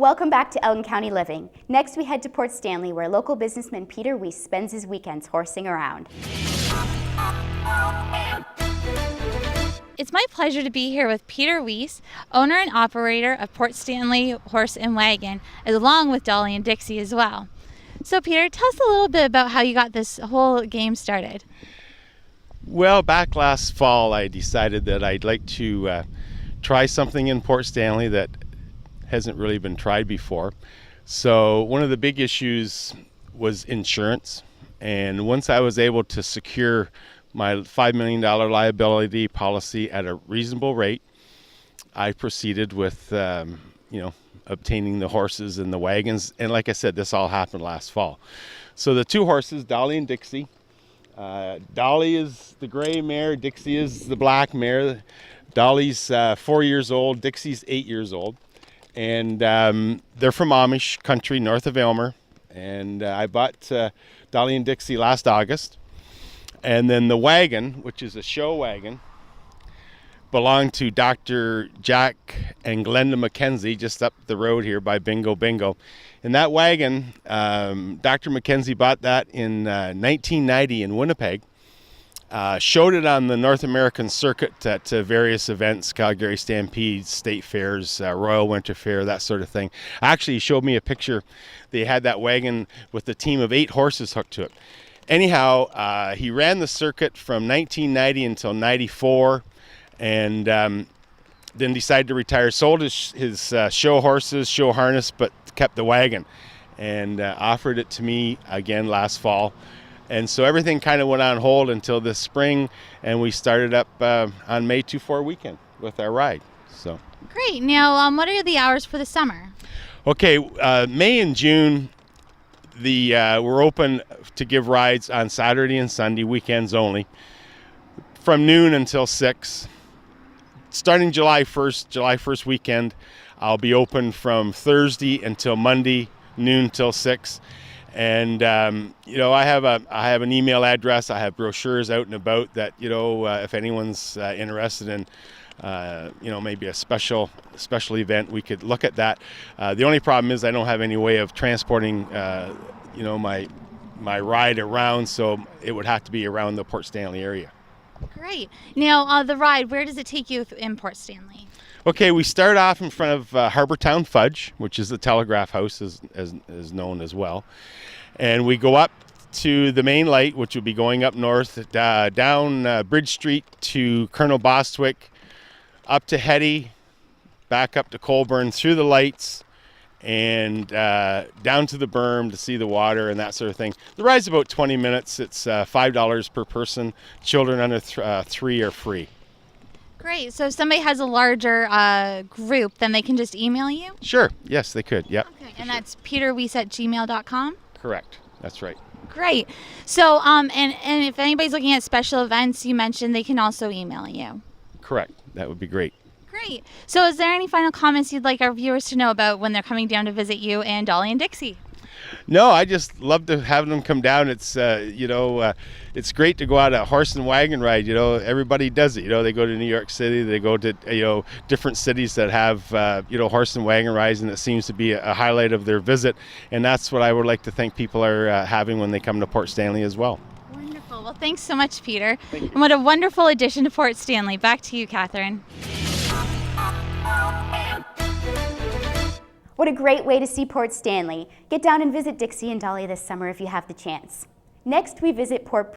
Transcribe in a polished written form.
Welcome back to Elgin County Living. Next we head to Port Stanley, where local businessman Peter Weiss spends his weekends horsing around. It's my pleasure to be here with Peter Weiss, owner and operator of Port Stanley Horse and Wagon, along with Dolly and Dixie as well. So Peter, tell us a little bit about how you got this whole game started. Well, back last fall I decided that I'd like to try something in Port Stanley that hasn't really been tried before. So one of the big issues was insurance, and once I was able to secure my $5 million liability policy at a reasonable rate, I proceeded with obtaining the horses and the wagons. And like I said, this all happened last fall. So the two horses, Dolly and Dixie, Dolly is the gray mare, Dixie is the black mare. Dolly's 4 years old, Dixie's 8 years old. And they're from Amish country, north of Aylmer. And I bought Dolly and Dixie last August. And then the wagon, which is a show wagon, belonged to Dr. Jack and Glenda McKenzie, just up the road here by Bingo Bingo. And that wagon, Dr. McKenzie bought that in 1990 in Winnipeg. Showed it on the North American circuit at various events, Calgary Stampede, state fairs, Royal Winter Fair, that sort of thing. Actually, he showed me a picture. They had that wagon with a team of 8 horses hooked to it. Anyhow, he ran the circuit from 1990 until 94, and then decided to retire. Sold his show horses, show harness, but kept the wagon, and offered it to me again last fall. And so everything kind of went on hold until this spring, and we started up on May 2-4 weekend with our ride. So Great. Now, what are the hours for the summer? Okay, May and June, we're open to give rides on Saturday and Sunday, weekends only, from noon until 6. Starting July 1st weekend, I'll be open from Thursday until Monday, noon till 6. And I have an email address. I have brochures out and about that if anyone's interested in maybe a special event, we could look at that. The only problem is I don't have any way of transporting my ride around, so it would have to be around the Port Stanley area. Great. Now, the ride, where does it take you in Port Stanley? Okay, we start off in front of Harbortown Fudge, which is the Telegraph House, as known as well. And we go up to the main light, which will be going up north, down Bridge Street to Colonel Bostwick, up to Hetty, back up to Colburn, through the lights, and down to the berm to see the water and that sort of thing. The ride's about 20 minutes. It's $5 per person. Children under 3 are free. Great. So if somebody has a larger group, then they can just email you? Sure. Yes, they could. Yep. Okay. And that's peterweiss@gmail.com? Correct. That's right. Great. So, and if anybody's looking at special events, you mentioned they can also email you. Correct. That would be great. Great. So is there any final comments you'd like our viewers to know about when they're coming down to visit you and Dolly and Dixie? No, I just love to have them come down. It's it's great to go out a horse and wagon ride. Everybody does it. They go to New York City, they go to different cities that have horse and wagon rides, and it seems to be a highlight of their visit. And that's what I would like to think people are having when they come to Port Stanley as well. Wonderful. Well, thanks so much, Peter. And what a wonderful addition to Port Stanley. Back to you, Catherine. What a great way to see Port Stanley. Get down and visit Dixie and Dolly this summer if you have the chance. Next, we visit Port